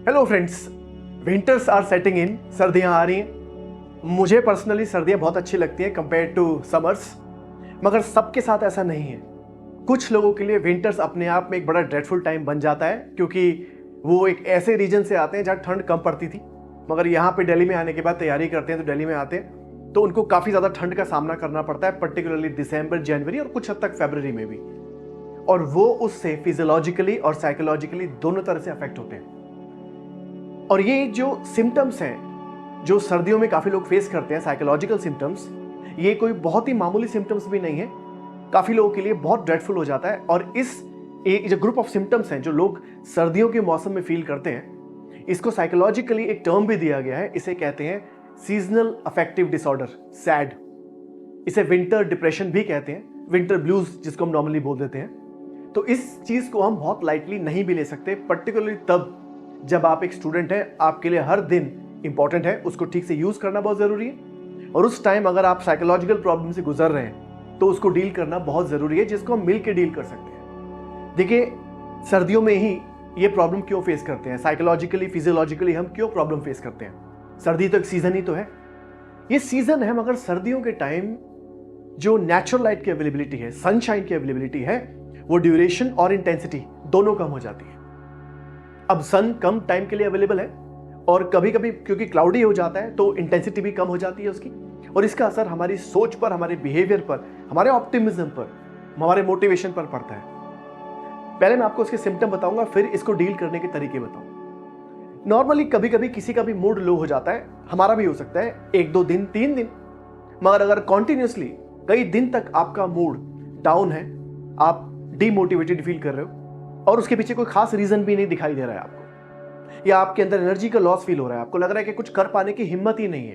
Hello friends, winters are setting in. सर्दियां आ रही हैं। मुझे पर्सनली सर्दियां बहुत अच्छी लगती हैं कंपेयर टू समर्स, मगर सबके साथ ऐसा नहीं है। कुछ लोगों के लिए विंटर्स अपने आप में एक बड़ा ड्रेडफुल टाइम बन जाता है, क्योंकि वो एक ऐसे रीजन से आते हैं जहाँ ठंड कम पड़ती थी, मगर यहाँ पे दिल्ली में आने के बाद तैयारी करते हैं तो दिल्ली में आते हैं तो उनको काफ़ी ज़्यादा ठंड का सामना करना पड़ता है, पर्टिकुलरली दिसंबर, जनवरी और कुछ हद तक फरवरी में भी। और वो उससे फिजियोलॉजिकली और साइकोलॉजिकली दोनों तरह से अफेक्ट होते हैं। और ये जो सिम्टम्स हैं जो सर्दियों में काफ़ी लोग फेस करते हैं, साइकोलॉजिकल सिम्टम्स, ये कोई बहुत ही मामूली सिम्टम्स भी नहीं है। काफ़ी लोगों के लिए बहुत ड्रेडफुल हो जाता है। और इस जो ग्रुप ऑफ सिम्टम्स हैं जो लोग सर्दियों के मौसम में फील करते हैं, इसको साइकोलॉजिकली एक टर्म भी दिया गया है। इसे कहते हैं सीजनल अफेक्टिव डिसऑर्डर, सैड। इसे विंटर डिप्रेशन भी कहते हैं, विंटर ब्लूज जिसको हम नॉर्मली बोल देते हैं। तो इस चीज़ को हम बहुत लाइटली नहीं भी ले सकते, पर्टिकुलरली तब जब आप एक स्टूडेंट हैं। आपके लिए हर दिन इंपॉर्टेंट है, उसको ठीक से यूज़ करना बहुत ज़रूरी है। और उस टाइम अगर आप साइकोलॉजिकल प्रॉब्लम से गुजर रहे हैं तो उसको डील करना बहुत ज़रूरी है, जिसको हम मिल के डील कर सकते हैं। देखिए, सर्दियों में ही ये प्रॉब्लम क्यों फेस करते हैं, साइकोलॉजिकली फिजियोलॉजिकली हम क्यों प्रॉब्लम फेस करते हैं। सर्दी तो एक सीज़न ही तो है, ये सीज़न है, मगर सर्दियों के टाइम जो नेचुरल लाइट की अवेलेबिलिटी है, सनशाइन की अवेलेबिलिटी है, वो ड्यूरेशन और इंटेंसिटी दोनों कम हो जाती है। अब सन कम टाइम के लिए अवेलेबल है और कभी कभी क्योंकि क्लाउडी हो जाता है तो इंटेंसिटी भी कम हो जाती है उसकी, और इसका असर हमारी सोच पर, हमारे बिहेवियर पर, हमारे ऑप्टिमिज्म पर, हमारे मोटिवेशन पर पड़ता है। पहले मैं आपको इसके सिम्टम बताऊंगा, फिर इसको डील करने के तरीके बताऊंगा। नॉर्मली कभी कभी किसी का भी मूड लो हो जाता है, हमारा भी हो सकता है 1-2 दिन, 3 दिन, मगर अगर कॉन्टिन्यूसली कई दिन तक आपका मूड डाउन है, आप डीमोटिवेटेड फील कर रहे हो और उसके पीछे कोई खास रीजन भी नहीं दिखाई दे रहा है आपको, या आपके अंदर एनर्जी का लॉस फील हो रहा है, आपको लग रहा है कि कुछ कर पाने की हिम्मत ही नहीं है,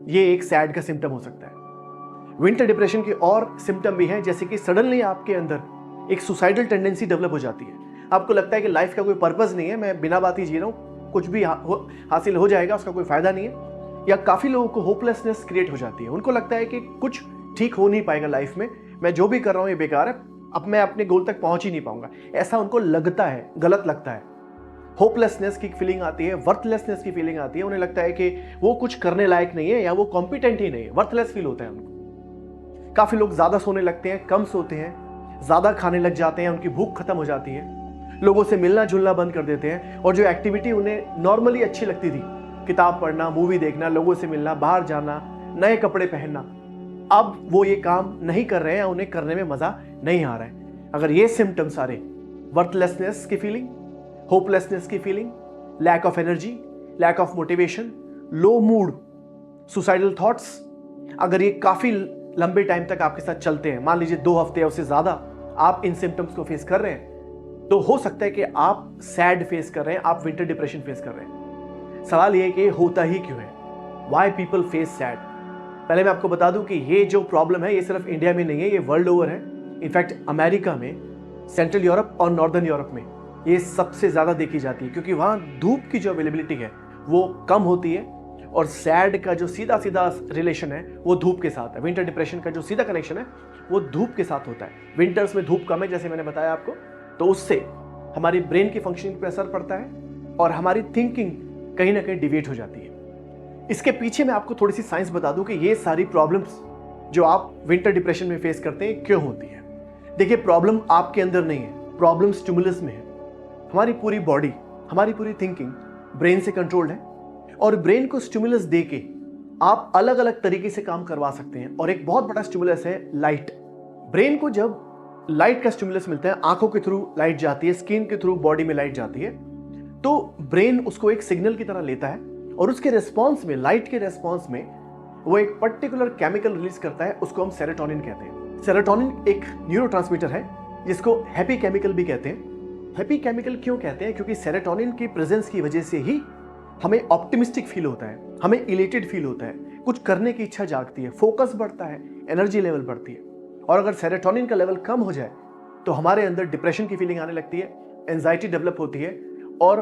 ये एक सैड का सिम्टम हो सकता है। विंटर डिप्रेशन के और सिम्टम भी हैं, जैसे कि सडनली आपके अंदर एक सुसाइडल टेंडेंसी डेवलप हो जाती है। आपको लगता है कि लाइफ का कोई पर्पस नहीं है, मैं बिना बात ही जी रहा हूँ, कुछ भी हासिल हो जाएगा, उसका कोई फायदा नहीं है। या काफ़ी लोगों को होपलेसनेस क्रिएट हो जाती है, उनको लगता है कि कुछ ठीक हो नहीं पाएगा लाइफ में, मैं जो भी कर रहा हूँ ये बेकार है, अब मैं अपने गोल तक पहुंच ही नहीं पाऊंगा, ऐसा उनको लगता है, गलत लगता है। होपलेसनेस की फीलिंग आती है, वर्थलेसनेस की फीलिंग आती है, उन्हें लगता है कि वो कुछ करने लायक नहीं है या वो कॉम्पिटेंट ही नहीं है, वर्थलेस फील होता है उनको। काफ़ी लोग ज़्यादा सोने लगते हैं, कम सोते हैं, ज़्यादा खाने लग जाते हैं, उनकी भूख खत्म हो जाती है, लोगों से मिलना जुलना बंद कर देते हैं, और जो एक्टिविटी उन्हें नॉर्मली अच्छी लगती थी, किताब पढ़ना, मूवी देखना, लोगों से मिलना, बाहर जाना, नए कपड़े पहनना, अब वो ये काम नहीं कर रहे हैं, उन्हें करने में मज़ा नहीं आ रहा है। अगर ये सिम्टम सारे, वर्थलेसनेस की फीलिंग, होपलेसनेस की feeling, lack of energy, lack of motivation, low mood, suicidal thoughts, अगर ये काफ़ी लंबे टाइम तक आपके साथ चलते हैं, मान लीजिए 2 हफ्ते या उससे ज़्यादा आप इन सिम्टम्स को फेस कर रहे हैं, तो हो सकता है कि आप सैड फेस कर रहे हैं, आप विंटर डिप्रेशन फेस कर रहे हैं। सवाल ये है कि होता ही क्यों है, वाई पीपल फेस सैड। पहले मैं आपको बता दूं कि ये जो प्रॉब्लम है ये सिर्फ इंडिया में नहीं है, ये वर्ल्ड ओवर है। इनफैक्ट अमेरिका में, सेंट्रल यूरोप और नॉर्दर्न यूरोप में ये सबसे ज़्यादा देखी जाती है, क्योंकि वहाँ धूप की जो अवेलेबिलिटी है वो कम होती है, और सैड का जो सीधा सीधा रिलेशन है वो धूप के साथ है। विंटर डिप्रेशन का जो सीधा कनेक्शन है वो धूप के साथ होता है। विंटर्स में धूप कम है, जैसे मैंने बताया आपको, तो उससे हमारी ब्रेन की फंक्शनिंग पर असर पड़ता है और हमारी थिंकिंग कहीं ना कहीं डिविएट हो जाती है। इसके पीछे मैं आपको थोड़ी सी साइंस बता दूं कि ये सारी प्रॉब्लम्स जो आप विंटर डिप्रेशन में फेस करते हैं क्यों होती है। देखिए, प्रॉब्लम आपके अंदर नहीं है, प्रॉब्लम स्टिमुलस में है। हमारी पूरी बॉडी, हमारी पूरी थिंकिंग ब्रेन से कंट्रोल्ड है, और ब्रेन को स्टिमुलस दे के आप अलग अलग तरीके से काम करवा सकते हैं। और एक बहुत बड़ा स्टिमुलस है लाइट। ब्रेन को जब लाइट का स्टिमुलस मिलता है, आंखों के थ्रू लाइट जाती है, स्किन के थ्रू बॉडी में लाइट जाती है, तो ब्रेन उसको एक सिग्नल की तरह लेता है और उसके रिस्पॉन्स में, लाइट के रिस्पॉन्स में, वो एक पर्टिकुलर केमिकल रिलीज करता है, उसको हम सेरोटोनिन कहते हैं। सेरोटोनिन एक न्यूरोट्रांसमीटर है जिसको हैप्पी केमिकल भी कहते हैं। हैप्पी केमिकल क्यों कहते हैं? क्योंकि सेरोटोनिन की प्रेजेंस की वजह से ही हमें ऑप्टिमिस्टिक फील होता है, हमें इलेटेड फील होता है, कुछ करने की इच्छा जागती है, फोकस बढ़ता है, एनर्जी लेवल बढ़ती है। और अगर सेरोटोनिन का लेवल कम हो जाए तो हमारे अंदर डिप्रेशन की फीलिंग आने लगती है, एंजाइटी डेवलप होती है, और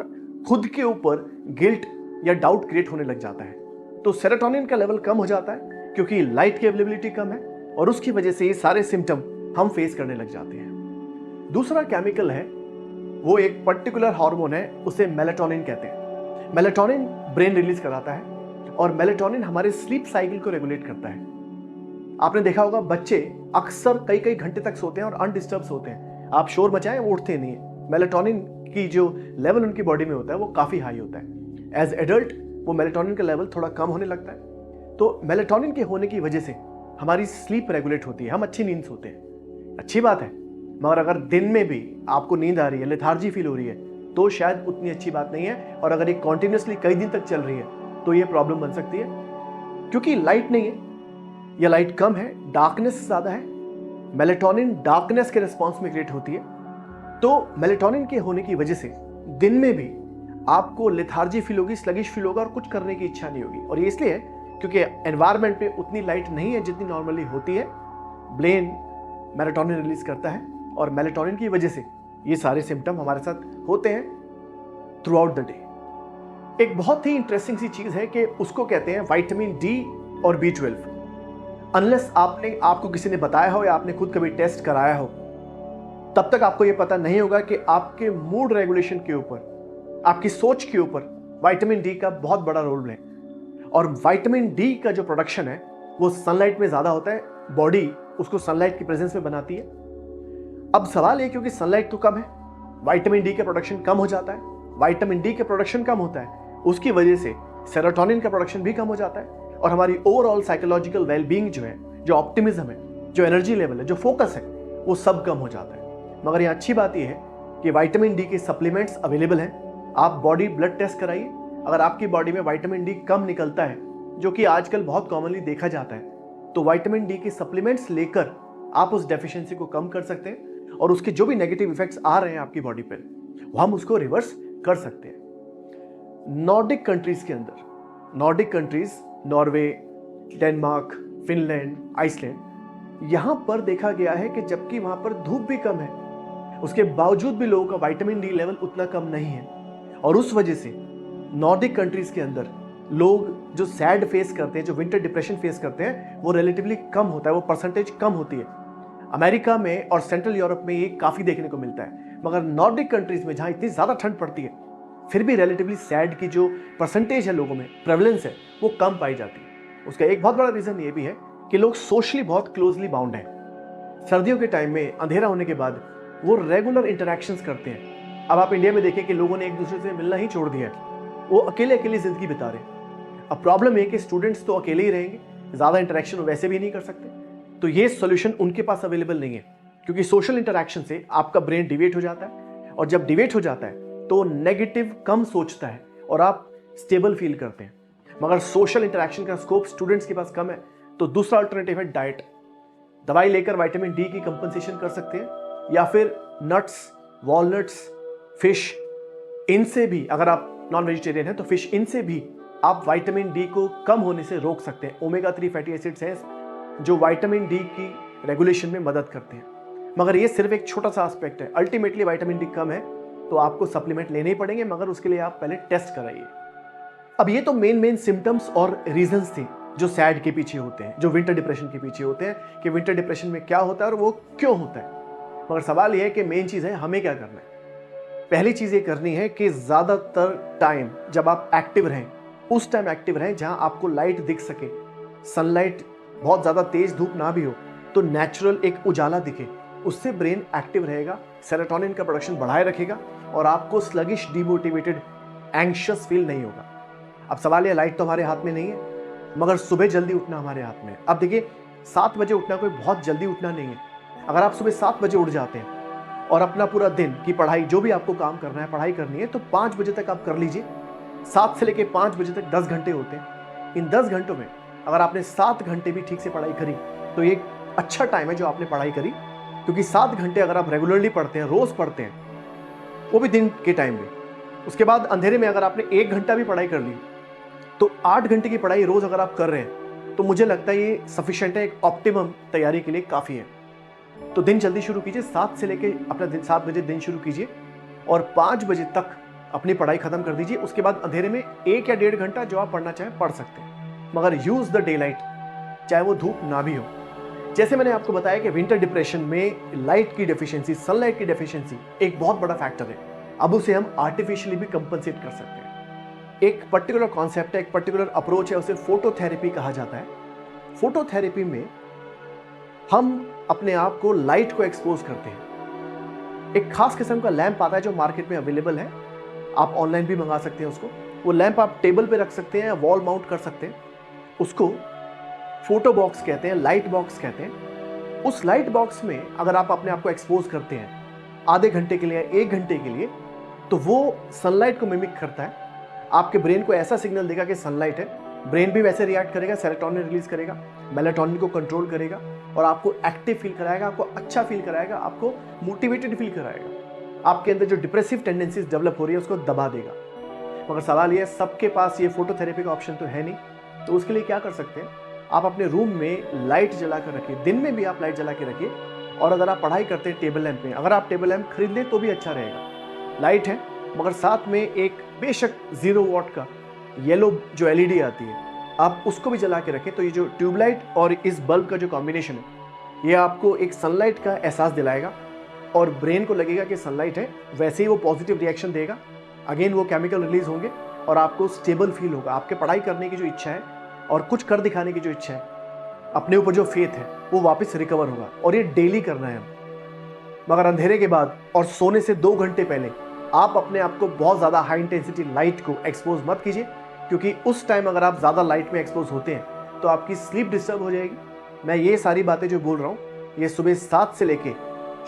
खुद के ऊपर गिल्ट या डाउट क्रिएट होने लग जाता है। तो सेरोटोनिन का लेवल कम हो जाता है क्योंकि लाइट की अवेलेबिलिटी कम है, और उसकी वजह से ये सारे सिम्टम हम फेस करने लग जाते हैं। दूसरा केमिकल है वो एक पर्टिकुलर हार्मोन है, उसे मेलाटोनिन कहते हैं। मेलाटोनिन ब्रेन रिलीज कराता है और मेलाटोनिन हमारे स्लीप साइकिल को रेगुलेट करता है। आपने देखा होगा बच्चे अक्सर कई कई घंटे तक सोते हैं और अनडिस्टर्ब सोते हैं। आप शोर मचाएं वो उठते नहीं है। मेलाटोनिन की जो लेवल उनकी बॉडी में होता है वो काफ़ी हाई होता है। एज एडल्ट वो मेलाटोनिन का लेवल थोड़ा कम होने लगता है। तो मेलाटोनिन के होने की वजह से हमारी स्लीप रेगुलेट होती है, हम अच्छी नींद सोते हैं। अच्छी बात है, मगर अगर दिन में भी आपको नींद आ रही है, लेथार्जी फील हो रही है, तो शायद उतनी अच्छी बात नहीं है। और अगर ये कॉन्टिन्यूसली कई दिन तक चल रही है तो ये प्रॉब्लम बन सकती है, क्योंकि लाइट नहीं है या लाइट कम है, डार्कनेस ज़्यादा है। मेलाटोनिन डार्कनेस के रिस्पॉन्स में क्रिएट होती है। तो मेलाटोनिन के होने की वजह से दिन में भी आपको लेथार्जी फील होगी, स्लगिश फील होगा और कुछ करने की इच्छा नहीं होगी। और ये इसलिए है क्योंकि एनवायरनमेंट में उतनी लाइट नहीं है जितनी नॉर्मली होती है। ब्रेन मेलाटोनिन रिलीज करता है और मेलाटोनिन की वजह से ये सारे सिम्टम हमारे साथ होते हैं थ्रू आउट द डे। एक बहुत ही इंटरेस्टिंग सी चीज है कि उसको कहते हैं विटामिन डी और B12। अनलेस आपको किसी ने बताया हो या आपने खुद कभी टेस्ट कराया हो, तब तक आपको यह पता नहीं होगा कि आपके मूड रेगुलेशन के ऊपर, आपकी सोच के ऊपर विटामिन डी का बहुत बड़ा रोल है। और विटामिन डी का जो प्रोडक्शन है वो सनलाइट में ज़्यादा होता है। बॉडी उसको सनलाइट की प्रेजेंस में बनाती है। अब सवाल ये, क्योंकि सनलाइट तो कम है, विटामिन डी का प्रोडक्शन कम हो जाता है। विटामिन डी का प्रोडक्शन कम होता है, उसकी वजह से सेरोटोनिन का प्रोडक्शन भी कम हो जाता है और हमारी ओवरऑल साइकोलॉजिकल वेलबींग जो है, जो ऑप्टिमिज्म है, जो एनर्जी लेवल है, जो फोकस है, वो सब कम हो जाता है। मगर यहाँ अच्छी बात यह है कि विटामिन डी के सप्लीमेंट्स अवेलेबल हैं। आप बॉडी ब्लड टेस्ट कराइए, अगर आपकी बॉडी में विटामिन डी कम निकलता है, जो कि आजकल बहुत कॉमनली देखा जाता है, तो विटामिन डी के सप्लीमेंट्स लेकर आप उस डेफिशिएंसी को कम कर सकते हैं और उसके जो भी नेगेटिव इफेक्ट्स आ रहे हैं आपकी बॉडी पर, हम उसको रिवर्स कर सकते हैं। नॉर्डिक कंट्रीज के अंदर, Nordic countries Norway, Denmark, Finland, Iceland, यहां पर देखा गया है कि जबकि वहां पर धूप भी कम है, उसके बावजूद भी लोगों का विटामिन डी लेवल उतना कम नहीं है। और उस वजह से नॉर्डिक कंट्रीज के अंदर लोग जो सैड फेस करते हैं, जो विंटर डिप्रेशन फेस करते हैं, वो रिलेटिवली कम होता है, वो परसेंटेज कम होती है। अमेरिका में और सेंट्रल यूरोप में ये काफ़ी देखने को मिलता है, मगर नॉर्डिक कंट्रीज में जहाँ इतनी ज़्यादा ठंड पड़ती है, फिर भी रिलेटिवली सैड की जो परसेंटेज है लोगों में, प्रेवलेंस है, वो कम पाई जाती है। उसका एक बहुत बड़ा रीज़न ये भी है कि लोग सोशली बहुत क्लोजली बाउंड हैं। सर्दियों के टाइम में अंधेरा होने के बाद वो रेगुलर इंटरेक्शंस करते हैं। अब आप इंडिया में देखें कि लोगों ने एक दूसरे से मिलना ही छोड़ दिया है, वो अकेले अकेले ज़िंदगी बिता रहे हैं। अब प्रॉब्लम है कि स्टूडेंट्स तो अकेले ही रहेंगे, ज़्यादा इंटरेक्शन वैसे भी नहीं कर सकते, तो ये सोल्यूशन उनके पास अवेलेबल नहीं है, क्योंकि सोशल इंटरेक्शन से आपका ब्रेन डिवेट हो जाता है और जब डिवेट हो जाता है तो नेगेटिव कम सोचता है और आप स्टेबल फील करते हैं। मगर सोशल इंटरेक्शन का स्कोप स्टूडेंट्स के पास कम है, तो दूसरा अल्टरनेटिव है डाइट। दवाई लेकर विटामिन डी की कंपनसेशन कर सकते हैं, या फिर नट्स, वॉलनट्स, फिश, इनसे भी, अगर आप नॉन वेजिटेरियन हैं तो फिश, इनसे भी आप विटामिन डी को कम होने से रोक सकते हैं। ओमेगा 3 फैटी एसिड्स हैं जो विटामिन डी की रेगुलेशन में मदद करते हैं। मगर ये सिर्फ एक छोटा सा एस्पेक्ट है। अल्टीमेटली विटामिन डी कम है तो आपको सप्लीमेंट लेने ही पड़ेंगे, मगर उसके लिए आप पहले टेस्ट कराइए। अब ये तो मेन सिम्टम्स और रीजंस थे जो सैड के पीछे होते हैं, जो विंटर डिप्रेशन के पीछे होते हैं, कि विंटर डिप्रेशन में क्या होता है और वो क्यों होता है। मगर सवाल ये है कि मेन चीज़ है हमें क्या करना है। पहली चीज़ ये करनी है कि ज़्यादातर टाइम जब आप एक्टिव रहें, उस टाइम एक्टिव रहें जहां आपको लाइट दिख सके, सनलाइट, बहुत ज़्यादा तेज धूप ना भी हो तो नेचुरल एक उजाला दिखे, उससे ब्रेन एक्टिव रहेगा, सेरोटोनिन का प्रोडक्शन बढ़ाए रखेगा और आपको स्लगिश, डिमोटिवेटेड, एंग्शियस फील नहीं होगा। अब सवाल ये, लाइट तो हमारे हाथ में नहीं है, मगर सुबह जल्दी उठना हमारे हाथ में है। अब देखिए, 7 बजे उठना कोई बहुत जल्दी उठना नहीं है। अगर आप सुबह 7 बजे उठ जाते हैं और अपना पूरा दिन की पढ़ाई, जो भी आपको काम करना है, पढ़ाई करनी है, तो 5 बजे तक आप कर लीजिए। 7 से लेकर 5 बजे तक 10 घंटे होते हैं। इन 10 घंटों में अगर आपने 7 घंटे भी ठीक से पढ़ाई करी तो ये अच्छा टाइम है जो आपने पढ़ाई करी, क्योंकि 7 घंटे अगर आप रेगुलरली पढ़ते हैं, रोज पढ़ते हैं, वो भी दिन के टाइम में, उसके बाद अंधेरे में अगर आपने 1 घंटा भी पढ़ाई कर ली, तो 8 घंटे की पढ़ाई रोज अगर आप कर रहे हैं तो मुझे लगता है ये सफिशिएंट है, एक ऑप्टिमम तैयारी के लिए काफ़ी है। तो दिन जल्दी शुरू कीजिए, 7 से लेके अपना दिन 7 बजे दिन शुरू कीजिए और 5 बजे तक अपनी पढ़ाई खत्म कर दीजिए। उसके बाद अंधेरे में 1 या 1.5 घंटा जो आप पढ़ना चाहें पढ़ सकते हैं, मगर यूज द डे लाइट, चाहे वो धूप ना भी हो। जैसे मैंने आपको बताया कि विंटर डिप्रेशन में लाइट की डेफिशिएंसी, सनलाइट की डेफिशिएंसी एक बहुत बड़ा फैक्टर है। अब उसे हम आर्टिफिशियली भी कंपनसेट कर सकते हैं। एक पर्टिकुलर कॉन्सेप्ट है, एक पर्टिकुलर अप्रोच है, उसे फोटोथेरेपी कहा जाता है। फोटोथेरेपी में हम अपने आप को लाइट को एक्सपोज करते हैं। एक खास किस्म का लैंप आता है जो मार्केट में अवेलेबल है, आप ऑनलाइन भी मंगा सकते हैं उसको। वो लैंप आप टेबल पे रख सकते हैं या वॉल माउंट कर सकते हैं। उसको फोटो बॉक्स कहते हैं, लाइट बॉक्स कहते हैं। उस लाइट बॉक्स में अगर आप अपने आप को एक्सपोज करते हैं आधे घंटे के लिए, 1 घंटे के लिए, तो वो सनलाइट को मिमिक करता है। आपके ब्रेन को ऐसा सिग्नल देगा कि सनलाइट है। ब्रेन भी वैसे रिएक्ट करेगा, सेरोटोनिन रिलीज करेगा, मेलाटोनिन को कंट्रोल करेगा और आपको एक्टिव फील कराएगा, आपको अच्छा फील कराएगा, आपको मोटिवेटेड फील कराएगा। आपके अंदर जो डिप्रेसिव टेंडेंसीज डेवलप हो रही है उसको दबा देगा। मगर सवाल ये है, सबके पास ये फोटोथेरेपी का ऑप्शन तो है नहीं, तो उसके लिए क्या कर सकते हैं, आप अपने रूम में लाइट जला कर रखिए। दिन में भी आप लाइट जला के रखिए। और अगर आप पढ़ाई करते हैं टेबल लैंप में, अगर आप टेबल लैंप खरीद लें तो भी अच्छा रहेगा। लाइट है मगर साथ में एक बेशक 0 वॉट का येलो जो एलईडी आती है, आप उसको भी जला के रखें। तो ये जो ट्यूबलाइट और इस बल्ब का जो कॉम्बिनेशन है, ये आपको एक सनलाइट का एहसास दिलाएगा और ब्रेन को लगेगा कि सनलाइट है, वैसे ही वो पॉजिटिव रिएक्शन देगा। अगेन वो केमिकल रिलीज होंगे और आपको स्टेबल फील होगा। आपके पढ़ाई करने की जो इच्छा है और कुछ कर दिखाने की जो इच्छा है, अपने ऊपर जो फेथ है, वो वापस रिकवर होगा। और ये डेली करना है। मगर अंधेरे के बाद और सोने से 2 घंटे पहले आप अपने आप को बहुत ज़्यादा हाई इंटेंसिटी लाइट को एक्सपोज मत कीजिए, क्योंकि उस टाइम अगर आप ज़्यादा लाइट में एक्सपोज होते हैं तो आपकी स्लीप डिस्टर्ब हो जाएगी। मैं ये सारी बातें जो बोल रहा हूँ, ये सुबह 7 से लेके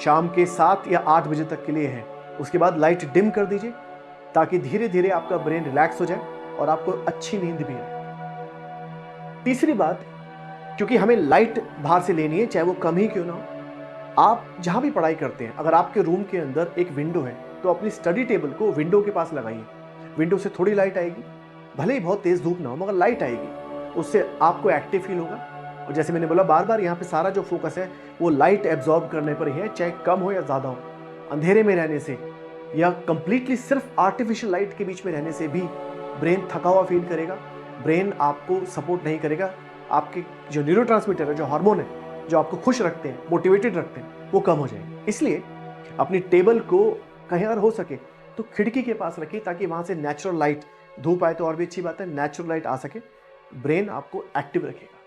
शाम के 7 या 8 बजे तक के लिए है। उसके बाद लाइट डिम कर दीजिए ताकि धीरे धीरे आपका ब्रेन रिलैक्स हो जाए और आपको अच्छी नींद भी आए। तीसरी बात, क्योंकि हमें लाइट बाहर से लेनी है, चाहे वो कम ही क्यों ना हो, आप जहां भी पढ़ाई करते हैं, अगर आपके रूम के अंदर एक विंडो है तो अपनी स्टडी टेबल को विंडो के पास लगाइए। विंडो से थोड़ी लाइट आएगी, भले ही बहुत तेज धूप ना हो मगर लाइट आएगी, उससे आपको एक्टिव फील होगा। और जैसे मैंने बोला बार बार, यहाँ पे सारा जो फोकस है वो लाइट एब्जॉर्ब करने पर ही है, चाहे कम हो या ज़्यादा हो। अंधेरे में रहने से या कंप्लीटली सिर्फ आर्टिफिशियल लाइट के बीच में रहने से भी ब्रेन थका हुआ फील करेगा, ब्रेन आपको सपोर्ट नहीं करेगा। आपके जो न्यूरोट्रांसमीटर है, जो हार्मोन है, जो आपको खुश रखते हैं, मोटिवेटेड रखते हैं, वो कम हो जाएंगे। इसलिए अपनी टेबल को कहीं अगर हो सके तो खिड़की के पास रखिए ताकि वहाँ से नेचुरल लाइट, धूप आए तो और भी अच्छी बात है, नेचुरल लाइट आ सके, ब्रेन आपको एक्टिव रखेगा।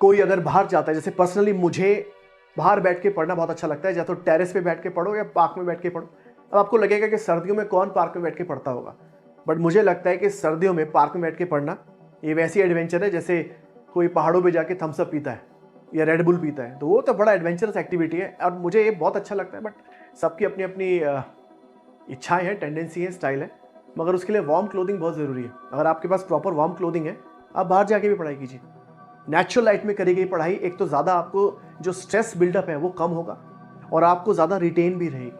कोई अगर बाहर जाता है, जैसे पर्सनली मुझे बाहर बैठ के पढ़ना बहुत अच्छा लगता है, या तो टेरेस पे बैठ के पढ़ो या पार्क में बैठ के पढ़ो। अब आपको लगेगा कि सर्दियों में कौन पार्क में बैठ के पढ़ता होगा, बट मुझे लगता है कि सर्दियों में पार्क में बैठ के पढ़ना ये वैसी एडवेंचर है जैसे कोई पहाड़ों पे जाके थम्स अप पीता है या रेड बुल पीता है। तो वो तो बड़ा एडवेंचरस एक्टिविटी है और मुझे ये बहुत अच्छा लगता है। बट सबकी अपनी अपनी इच्छाएं हैं, टेंडेंसी है, स्टाइल है। मगर उसके लिए वार्म क्लोथिंग बहुत ज़रूरी है। अगर आपके पास प्रॉपर वार्म क्लोथिंग है, आप बाहर जाके भी पढ़ाई कीजिए। नेचुरल लाइट में करी गई पढ़ाई, एक तो ज़्यादा आपको जो स्ट्रेस बिल्डअप है वो कम होगा और आपको ज़्यादा रिटेन भी रहेगी।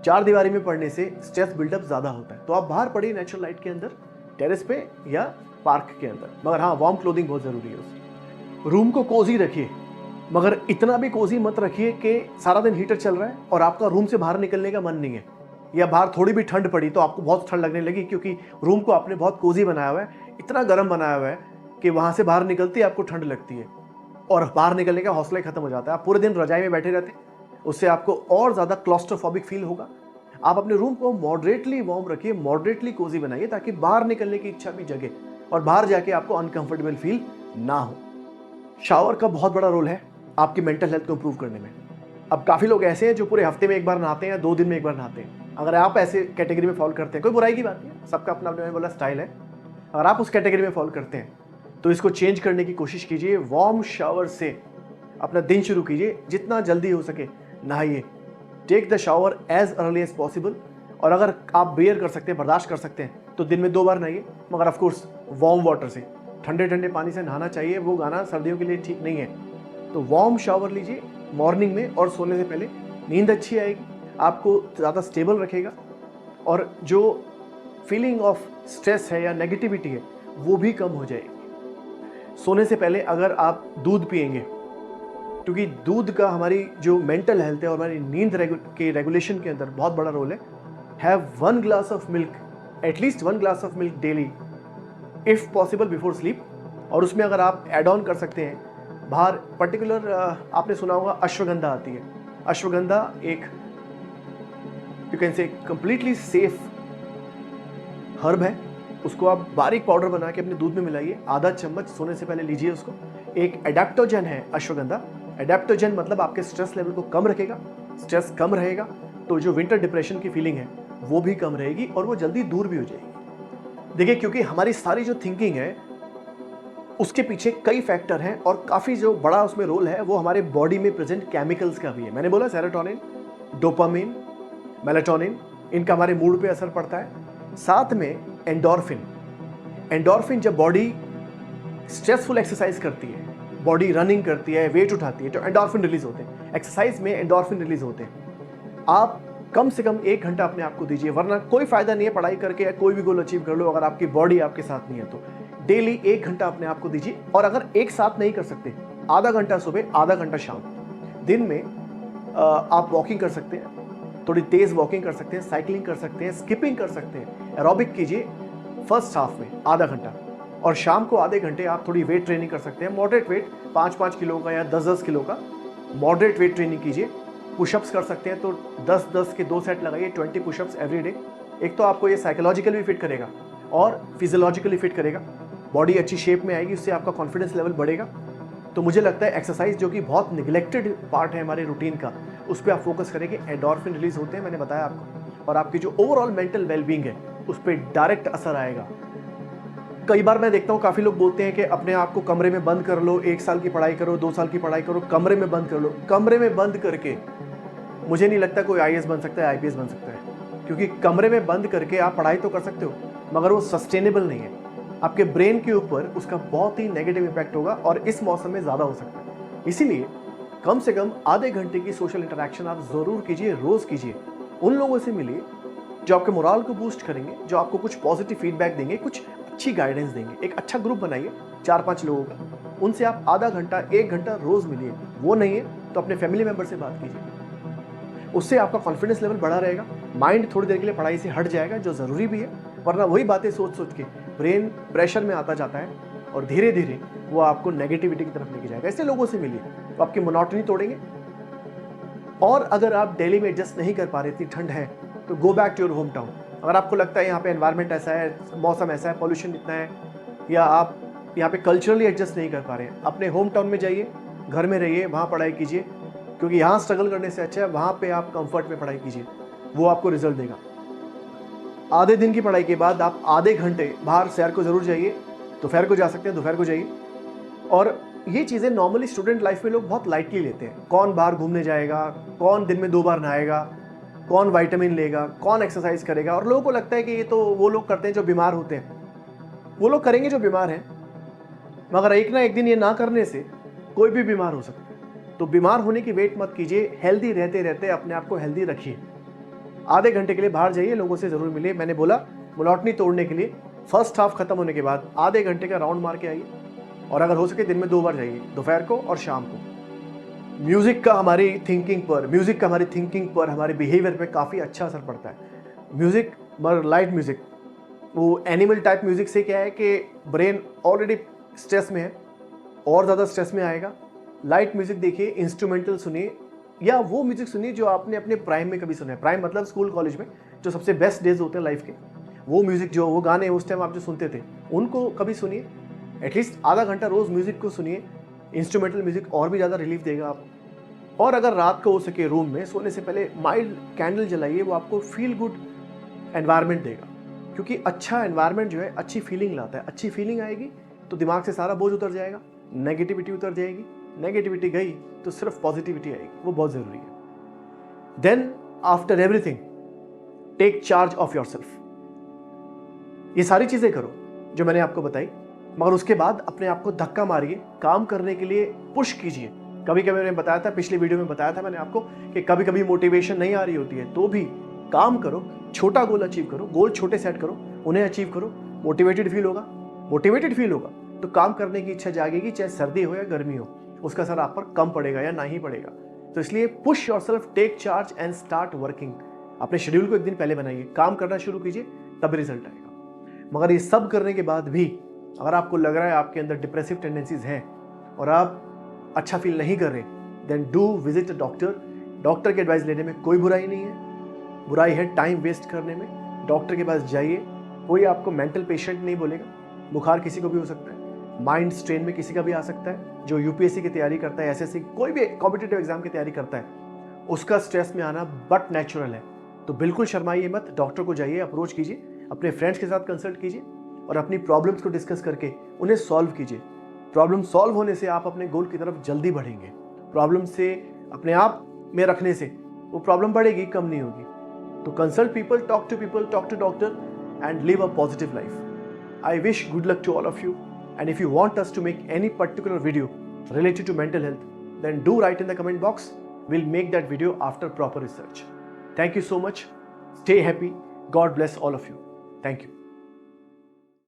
4 दीवारी में पढ़ने से स्ट्रेस बिल्डअप ज़्यादा होता है। तो आप बाहर पढ़िए नेचुरल लाइट के अंदर, टेरेस पे या पार्क के अंदर। मगर हाँ, वार्म क्लोथिंग बहुत ज़रूरी है उसमें। रूम को कोजी रखिए, मगर इतना भी कोजी मत रखिए कि सारा दिन हीटर चल रहा है और आपका रूम से बाहर निकलने का मन नहीं है, या बाहर थोड़ी भी ठंड पड़ी तो आपको बहुत ठंड लगने लगी, क्योंकि रूम को आपने बहुत कोजी बनाया हुआ है, इतना गर्म बनाया हुआ है कि वहाँ से बाहर निकलते ही आपको ठंड लगती है और बाहर निकलने का हौसला खत्म हो जाता है। आप पूरे दिन रजाई में बैठे रहते हैं, उससे आपको और ज़्यादा क्लॉस्ट्रोफोबिक फील होगा। आप अपने रूम को मॉडरेटली वार्म रखिए, मॉडरेटली कोजी बनाइए, ताकि बाहर निकलने की इच्छा भी जगे और बाहर जाके आपको अनकंफर्टेबल फील ना हो। शावर का बहुत बड़ा रोल है आपकी मेंटल हेल्थ को इंप्रूव करने में। अब काफ़ी लोग ऐसे हैं जो पूरे हफ्ते में एक बार नहाते हैं या 2 दिन में एक बार नहाते हैं। अगर आप ऐसे कैटेगरी में फॉलो करते हैं, कोई बुराई की बात नहीं है, सबका अपना अपना बोला स्टाइल है। अगर आप उस कैटेगरी में फॉलो करते हैं तो इसको चेंज करने की कोशिश कीजिए। वार्म शावर से अपना दिन शुरू कीजिए, जितना जल्दी हो सके नहाइए। Take the shower as early as possible. और अगर आप बेयर कर सकते हैं, बर्दाश्त कर सकते हैं, तो दिन में 2 बार नहाइए, मगर ऑफकोर्स वार्म वाटर से, ठंडे ठंडे पानी से नहाना चाहिए। वो गाना सर्दियों के लिए ठीक नहीं है। तो वार्म शावर लीजिए मॉर्निंग में और सोने से पहले, नींद अच्छी आएगी, आपको ज़्यादा स्टेबल रखेगा और जो फीलिंग ऑफ स्ट्रेस है या नेगेटिविटी है वो भी कम हो जाएगी। सोने से पहले अगर आप दूध पिएंगे, क्योंकि दूध का हमारी जो मेंटल हेल्थ है और हमारी नींद के रेगुलेशन के अंदर बहुत बड़ा रोल है। Have 1 glass of milk, at least 1 glass of milk daily if possible before sleep. और उसमें अगर आप एड ऑन कर सकते हैं, बाहर पर्टिकुलर आपने सुना होगा अश्वगंधा आती है। अश्वगंधा एक you can say completely safe herb है। उसको आप बारीक पाउडर बना के अपने दूध में मिलाइए, आधा चम्मच सोने से पहले लीजिए उसको। एक एडेप्टोजन है अश्वगंधा। एडेप्टोजन मतलब आपके स्ट्रेस लेवल को कम रखेगा। स्ट्रेस कम रहेगा तो जो विंटर डिप्रेशन की फीलिंग है वो भी कम रहेगी और वो जल्दी दूर भी हो जाएगी। देखिए, क्योंकि हमारी सारी जो थिंकिंग है उसके पीछे कई फैक्टर हैं और काफ़ी जो बड़ा उसमें रोल है वो हमारे बॉडी में प्रेजेंट केमिकल्स का भी है। मैंने बोला सेरोटोनिन, डोपामिन, मेलाटोनिन, इनका हमारे मूड पे असर पड़ता है। साथ में एंडोर्फिन। एंडोर्फिन जब बॉडी स्ट्रेसफुल एक्सरसाइज करती है, बॉडी रनिंग करती है, वेट उठाती है, तो एंडोर्फिन रिलीज होते हैं। एक्सरसाइज में एंडोर्फिन रिलीज होते हैं। आप कम से कम 1 घंटा अपने आप को दीजिए, वरना कोई फायदा नहीं है पढ़ाई करके या कोई भी गोल अचीव कर लो अगर आपकी बॉडी आपके साथ नहीं है तो। डेली 1 घंटा अपने आप को दीजिए, और अगर एक साथ नहीं कर सकते, आधा घंटा सुबह, आधा घंटा शाम। दिन में आप वॉकिंग कर सकते हैं, थोड़ी तेज वॉकिंग कर सकते हैं, साइकिलिंग कर सकते हैं, स्किपिंग कर सकते हैं, एरोबिक कीजिए फर्स्ट हाफ में आधा घंटा, और शाम को आधे घंटे आप थोड़ी वेट ट्रेनिंग कर सकते हैं। मॉडरेट वेट 5-5 किलो का या 10-10 किलो का मॉडरेट वेट ट्रेनिंग कीजिए। पुशअप्स कर सकते हैं तो 10-10 के 2 सेट लगाइए, 20 पुशअप्स एवरी डे। एक तो आपको ये साइकोलॉजिकली फिट करेगा और फिजियोलॉजिकली फिट करेगा, बॉडी अच्छी शेप में आएगी, उससे आपका कॉन्फिडेंस लेवल बढ़ेगा। तो मुझे लगता है एक्सरसाइज जो कि बहुत निगलेक्टेड पार्ट है हमारे रूटीन का, उस पर आप फोकस करेंगे, एंडोर्फिन रिलीज होते हैं, मैंने बताया आपको, और आपकी जो ओवरऑल मेंटल वेलबींग है उस पर डायरेक्ट असर आएगा। कई बार मैं देखता हूँ काफ़ी लोग बोलते हैं कि अपने आप को कमरे में बंद कर लो, 1 साल की पढ़ाई करो, 2 साल की पढ़ाई करो, कमरे में बंद कर लो। कमरे में बंद करके मुझे नहीं लगता कोई आईएएस बन सकता है, आईपीएस बन सकता है, क्योंकि कमरे में बंद करके आप पढ़ाई तो कर सकते हो मगर वो सस्टेनेबल नहीं है। आपके ब्रेन के ऊपर उसका बहुत ही नेगेटिव इम्पैक्ट होगा और इस मौसम में ज़्यादा हो सकता है। इसीलिए कम से कम आधे घंटे की सोशल इंटरेक्शन आप ज़रूर कीजिए, रोज़ कीजिए। उन लोगों से मिलिए जो आपके मोराल को बूस्ट करेंगे, जो आपको कुछ पॉजिटिव फीडबैक देंगे, कुछ अच्छी गाइडेंस देंगे। एक अच्छा ग्रुप बनाइए 4-5 लोगों का, उनसे आप आधा घंटा 1 घंटा रोज़ मिलिए। वो नहीं है तो अपने फैमिली मेम्बर से बात कीजिए, उससे आपका कॉन्फिडेंस लेवल बढ़ा रहेगा। माइंड थोड़ी देर के लिए पढ़ाई से हट जाएगा, जो ज़रूरी भी है, वरना वही बातें सोच सोच के ब्रेन प्रेशर में आता जाता है और धीरे धीरे वो आपको नेगेटिविटी की तरफ लेके जाएगा। ऐसे लोगों से मिलिए तो आपकी मोनोटनी तोड़ेंगे। और अगर आप दिल्ली में एडजस्ट नहीं कर पा रहे, इतनी ठंड है, तो go back to your home town. अगर आपको लगता है यहाँ पे एनवायरनमेंट ऐसा है, मौसम ऐसा है, पॉल्यूशन इतना है, या आप यहाँ पे कल्चरली एडजस्ट नहीं कर पा रहे हैं, अपने होम टाउन में जाइए, घर में रहिए, वहाँ पढ़ाई कीजिए, क्योंकि यहाँ स्ट्रगल करने से अच्छा है वहाँ पे आप कंफर्ट में पढ़ाई कीजिए, वो आपको रिजल्ट देगा। आधे दिन की पढ़ाई के बाद आप आधे घंटे बाहर सैर को ज़रूर जाइए, दोपहर को जा सकते हैं, दोपहर को जाइए। और ये चीज़ें नॉर्मली स्टूडेंट लाइफ में लोग बहुत लाइटली लेते हैं। कौन बाहर घूमने जाएगा, कौन दिन में 2 बार नहाएगा, कौन विटामिन लेगा, कौन एक्सरसाइज करेगा, और लोगों को लगता है कि ये तो वो लोग करते हैं जो बीमार होते हैं। वो लोग करेंगे जो बीमार हैं, मगर एक ना एक दिन ये ना करने से कोई भी बीमार हो सकता है। तो बीमार होने की वेट मत कीजिए, हेल्दी रहते रहते अपने आप को हेल्दी रखिए। आधे घंटे के लिए बाहर जाइए, लोगों से ज़रूर मिलिए। मैंने बोला मोनोटनी तोड़ने के लिए फर्स्ट हाफ खत्म होने के बाद आधे घंटे का राउंड मार के आइए, और अगर हो सके दिन में 2 बार जाइए, दोपहर को और शाम को। म्यूज़िक का हमारी थिंकिंग पर, हमारे बिहेवियर पे काफ़ी अच्छा असर पड़ता है। म्यूज़िक, मगर लाइट म्यूज़िक, वो एनिमल टाइप म्यूज़िक से क्या है कि ब्रेन ऑलरेडी स्ट्रेस में है, और ज़्यादा स्ट्रेस में आएगा। लाइट म्यूज़िक देखिए, इंस्ट्रूमेंटल सुनिए, या वो म्यूज़िक सुनिए जो आपने अपने प्राइम में कभी सुना है। प्राइम मतलब स्कूल कॉलेज में जो सबसे बेस्ट डेज होते हैं लाइफ के, वो म्यूज़िक, जो वो गाने उस टाइम आप जो सुनते थे, उनको कभी सुनिए। एटलीस्ट आधा घंटा रोज़ म्यूज़िक को सुनिए। इंस्ट्रूमेंटल म्यूज़िक और भी ज़्यादा रिलीफ देगा आपको। और अगर रात को हो सके रूम में सोने से पहले माइल्ड कैंडल जलाइए, वो आपको फील गुड एनवायरनमेंट देगा, क्योंकि अच्छा एनवायरनमेंट जो है अच्छी फीलिंग लाता है। अच्छी फीलिंग आएगी तो दिमाग से सारा बोझ उतर जाएगा, नेगेटिविटी उतर जाएगी। नेगेटिविटी गई तो सिर्फ पॉजिटिविटी आएगी, वो बहुत ज़रूरी है। Then after everything take charge of yourself. ये सारी चीज़ें करो जो मैंने आपको बताई, मगर उसके बाद अपने आप को धक्का मारिए, काम करने के लिए पुश कीजिए। कभी कभी मैंने बताया था, पिछले वीडियो में बताया था मैंने आपको, कि कभी कभी मोटिवेशन नहीं आ रही होती है, तो भी काम करो, छोटा गोल अचीव करो, गोल छोटे सेट करो, उन्हें अचीव करो। मोटिवेटेड फील होगा तो काम करने की इच्छा जागेगी, चाहे सर्दी हो या गर्मी हो, उसका असर आप पर कम पड़ेगा या ना ही पड़ेगा। तो इसलिए push yourself, take charge and start working. अपने शेड्यूल को एक दिन पहले बनाइए, काम करना शुरू कीजिए, तब रिजल्ट आएगा। मगर ये सब करने के बाद भी अगर आपको लग रहा है आपके अंदर डिप्रेसिव टेंडेंसीज हैं और आप अच्छा फील नहीं कर रहे, then do visit a doctor. Doctor की एडवाइस लेने में कोई बुराई नहीं है। बुराई है टाइम वेस्ट करने में। डॉक्टर के पास जाइए, कोई आपको मेंटल पेशेंट नहीं बोलेगा। बुखार किसी को भी हो सकता है, माइंड स्ट्रेन में किसी का भी आ सकता है। जो यूपीएससी की तैयारी करता है, एसएससी, कोई भी कॉम्पिटिटिव एग्जाम की तैयारी करता है, उसका स्ट्रेस में आना बट नेचुरल है। तो बिल्कुल शर्माइए मत, डॉक्टर को जाइए, अप्रोच कीजिए, अपने फ्रेंड्स के साथ कंसल्ट कीजिए और अपनी प्रॉब्लम्स को डिस्कस करके उन्हें सॉल्व कीजिए। प्रॉब्लम सॉल्व होने से आप अपने गोल की तरफ जल्दी बढ़ेंगे। प्रॉब्लम से अपने आप में रखने से वो प्रॉब्लम बढ़ेगी, कम नहीं होगी। तो consult people, talk to doctor and live a positive life. I wish good luck to all of you, and if you want us to make any particular video related to mental health, then do write in the comment box. We'll make that video after proper research. Thank you so much. Stay happy. God bless all of you. Thank you.